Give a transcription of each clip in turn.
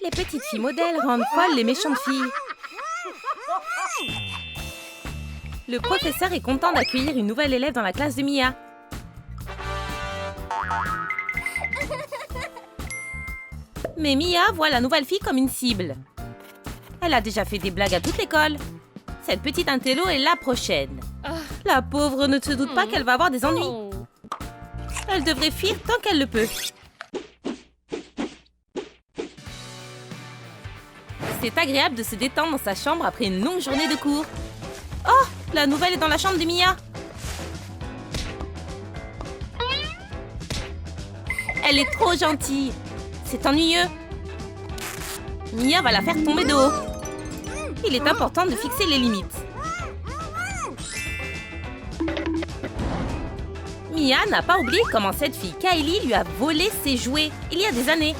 Les petites filles modèles rendent folles les méchantes filles. Le professeur est content d'accueillir une nouvelle élève dans la classe de Mia. Mais Mia voit la nouvelle fille comme une cible. Elle a déjà fait des blagues à toute l'école. Cette petite intello est la prochaine. La pauvre ne se doute pas qu'elle va avoir des ennuis. Elle devrait fuir tant qu'elle le peut. C'est agréable de se détendre dans sa chambre après une longue journée de cours. Oh, la nouvelle est dans la chambre de Mia. Elle est trop gentille. C'est ennuyeux. Mia va la faire tomber de haut. Il est important de fixer les limites. Mia n'a pas oublié comment cette fille Kylie lui a volé ses jouets il y a des années.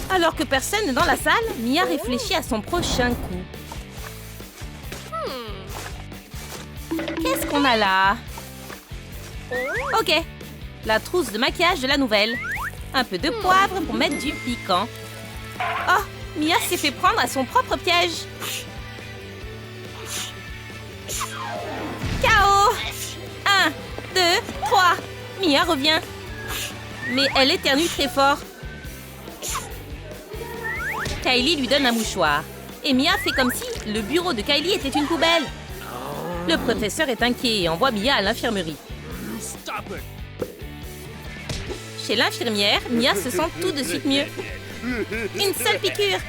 Alors que personne n'est dans la salle, Mia réfléchit à son prochain coup. Qu'est-ce qu'on a là? Ok, la trousse de maquillage de la nouvelle. Un peu de poivre pour mettre du piquant. Oh, Mia s'est fait prendre à son propre piège. KO! 1, 2, 3. Mia revient. Mais elle éternue très fort. Kylie lui donne un mouchoir. Et Mia fait comme si le bureau de Kylie était une poubelle. Le professeur est inquiet et envoie Mia à l'infirmerie. Chez l'infirmière, Mia se sent tout de suite mieux. Une seule piqûre.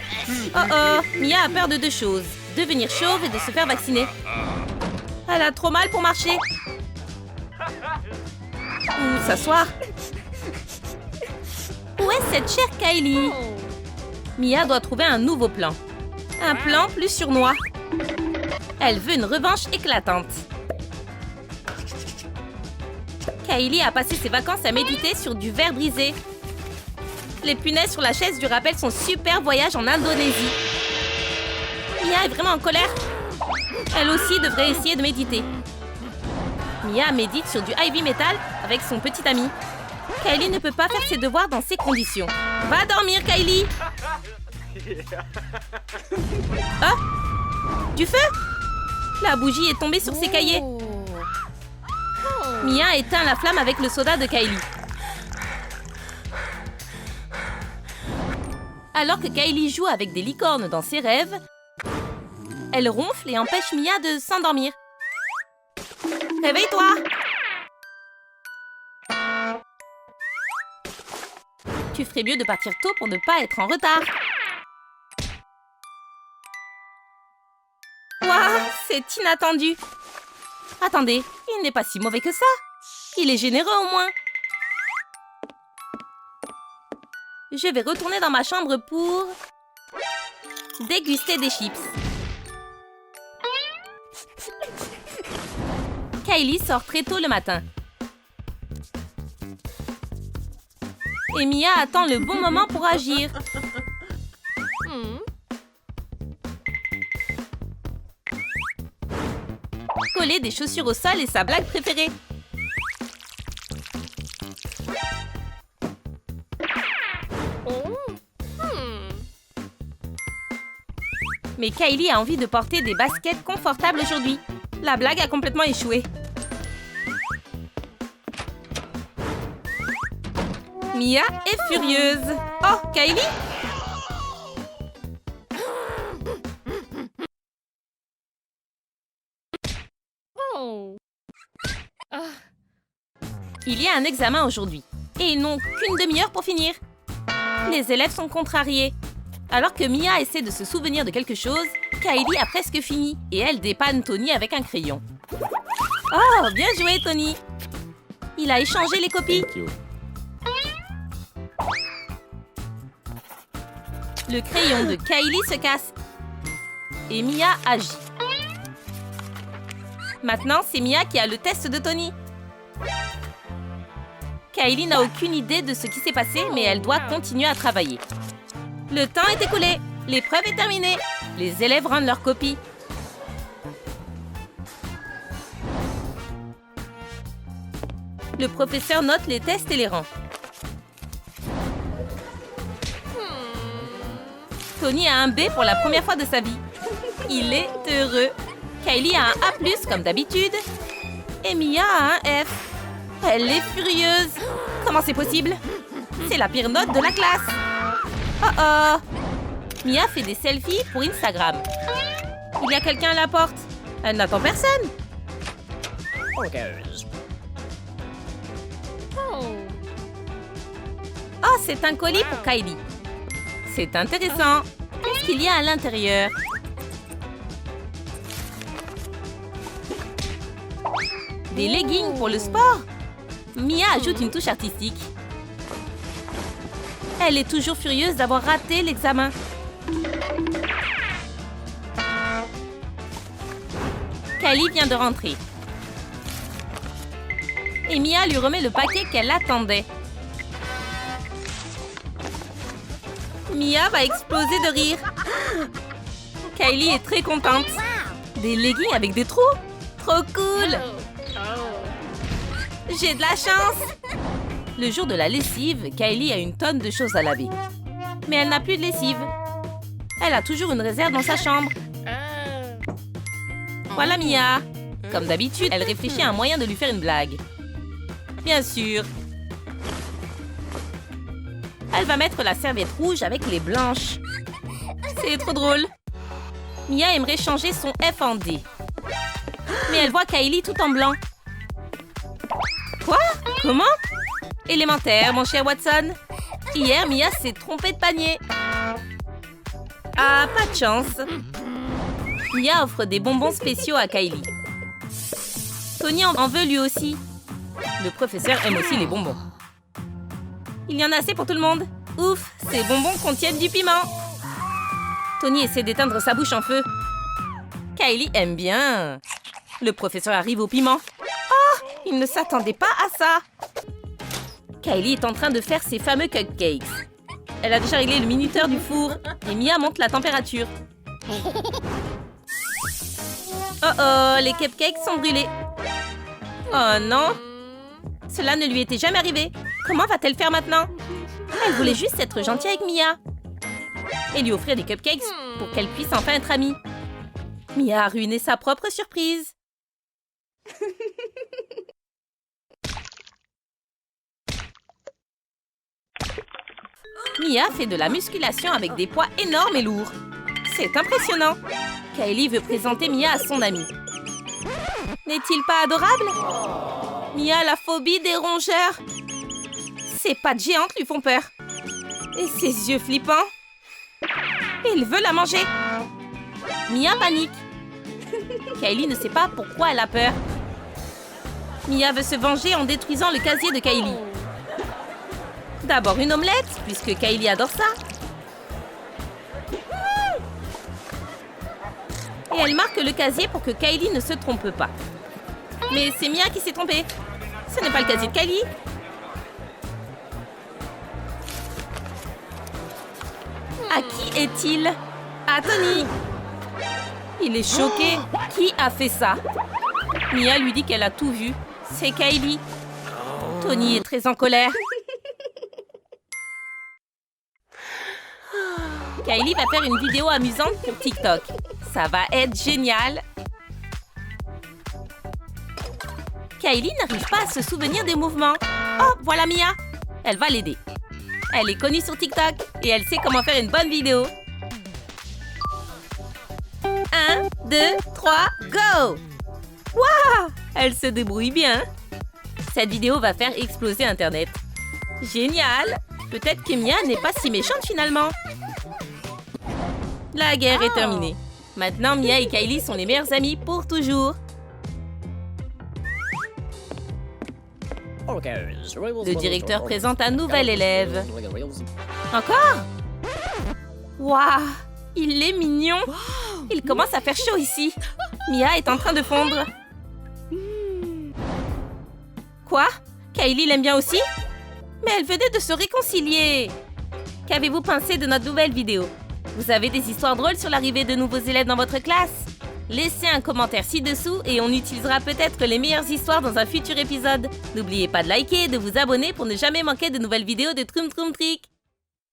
Oh oh, Mia a peur de deux choses. Devenir chauve et de se faire vacciner. Elle a trop mal pour marcher. Ou s'asseoir. Où est cette chère Kylie? Mia doit trouver un nouveau plan. Un plan plus surnois. Elle veut une revanche éclatante. Kylie a passé ses vacances à méditer sur du verre brisé. Les punaises sur la chaise lui rappellent son super voyage en Indonésie. Mia est vraiment en colère. Elle aussi devrait essayer de méditer. Mia médite sur du heavy metal avec son petit ami. Kylie ne peut pas faire ses devoirs dans ces conditions. Va dormir, Kylie! Ah! Du feu! La bougie est tombée sur ses cahiers. Mia éteint la flamme avec le soda de Kylie. Alors que Kylie joue avec des licornes dans ses rêves, elle ronfle et empêche Mia de s'endormir. Réveille-toi! Tu ferais mieux de partir tôt pour ne pas être en retard. Waouh, c'est inattendu. Attendez, il n'est pas si mauvais que ça. Il est généreux au moins. Je vais retourner dans ma chambre pour déguster des chips. Kylie sort très tôt le matin. Et Mia attend le bon moment pour agir. Coller des chaussures au sol est sa blague préférée. Mais Kylie a envie de porter des baskets confortables aujourd'hui. La blague a complètement échoué. Mia est furieuse. Oh, Kylie? Il y a un examen aujourd'hui. Et ils n'ont qu'une demi-heure pour finir. Les élèves sont contrariés. Alors que Mia essaie de se souvenir de quelque chose, Kylie a presque fini. Et elle dépanne Tony avec un crayon. Oh, bien joué, Tony. Il a échangé les copies. Le crayon de Kylie se casse. Et Mia agit. Maintenant, c'est Mia qui a le test de Tony. Kylie n'a aucune idée de ce qui s'est passé, mais elle doit continuer à travailler. Le temps est écoulé. L'épreuve est terminée. Les élèves rendent leurs copies. Le professeur note les tests et les rend. Tony a un B pour la première fois de sa vie. Il est heureux. Kylie a un A+, comme d'habitude. Et Mia a un F. Elle est furieuse. Comment c'est possible? C'est la pire note de la classe. Oh oh. Mia fait des selfies pour Instagram. Il y a quelqu'un à la porte. Elle n'attend personne. Oh, c'est un colis pour Kylie. C'est intéressant. Qu'est-ce qu'il y a à l'intérieur? Des leggings pour le sport. Mia ajoute une touche artistique. Elle est toujours furieuse d'avoir raté l'examen. Kylie vient de rentrer. Et Mia lui remet le paquet qu'elle attendait. Mia va exploser de rire. Kylie est très contente. Des leggings avec des trous? Trop cool! J'ai de la chance! Le jour de la lessive, Kylie a une tonne de choses à laver. Mais elle n'a plus de lessive. Elle a toujours une réserve dans sa chambre. Voilà Mia. Comme d'habitude, elle réfléchit à un moyen de lui faire une blague. Bien sûr. Elle va mettre la serviette rouge avec les blanches. C'est trop drôle. Mia aimerait changer son F en D. Mais elle voit Kylie tout en blanc. Quoi? Comment? Élémentaire, mon cher Watson. Hier, Mia s'est trompée de panier. Ah, pas de chance. Mia offre des bonbons spéciaux à Kylie. Tony en veut lui aussi. Le professeur aime aussi les bonbons. Il y en a assez pour tout le monde. Ouf, ces bonbons contiennent du piment. Tony essaie d'éteindre sa bouche en feu. Kylie aime bien. Le professeur arrive au piment. Oh, il ne s'attendait pas à ça. Kylie est en train de faire ses fameux cupcakes. Elle a déjà réglé le minuteur du four et Mia monte la température. Oh oh, les cupcakes sont brûlés. Oh non. Cela ne lui était jamais arrivé. Comment va-t-elle faire maintenant? Elle voulait juste être gentille avec Mia. Et lui offrir des cupcakes pour qu'elle puisse enfin être amie. Mia a ruiné sa propre surprise. Mia fait de la musculation avec des poids énormes et lourds. C'est impressionnant. Kylie veut présenter Mia à son amie. N'est-il pas adorable? Mia a la phobie des rongeurs. Ses pattes géantes lui font peur. Et ses yeux flippants. Il veut la manger. Mia panique. Kylie ne sait pas pourquoi elle a peur. Mia veut se venger en détruisant le casier de Kylie. D'abord une omelette, puisque Kylie adore ça. Et elle marque le casier pour que Kylie ne se trompe pas. Mais c'est Mia qui s'est trompée. Ce n'est pas le casier de Kylie. À qui est-il? À Tony. Il est choqué. Qui a fait ça? Mia lui dit qu'elle a tout vu. C'est Kylie. Tony est très en colère. Kylie va faire une vidéo amusante pour TikTok. Ça va être génial. Kylie n'arrive pas à se souvenir des mouvements. Oh, voilà Mia. Elle va l'aider. Elle est connue sur TikTok et elle sait comment faire une bonne vidéo. 1, 2, 3, go! Waouh! Elle se débrouille bien. Cette vidéo va faire exploser Internet. Génial! Peut-être que Mia n'est pas si méchante finalement. La guerre est terminée. Maintenant, Mia et Kylie sont les meilleures amies pour toujours. Le directeur présente un nouvel élève. Encore? Waouh! Il est mignon. Il commence à faire chaud ici. Mia est en train de fondre. Quoi? Kylie l'aime bien aussi? Mais elle venait de se réconcilier. Qu'avez-vous pensé de notre nouvelle vidéo? Vous avez des histoires drôles sur l'arrivée de nouveaux élèves dans votre classe? Laissez un commentaire ci-dessous et on utilisera peut-être les meilleures histoires dans un futur épisode. N'oubliez pas de liker et de vous abonner pour ne jamais manquer de nouvelles vidéos de Troum Troum Trick.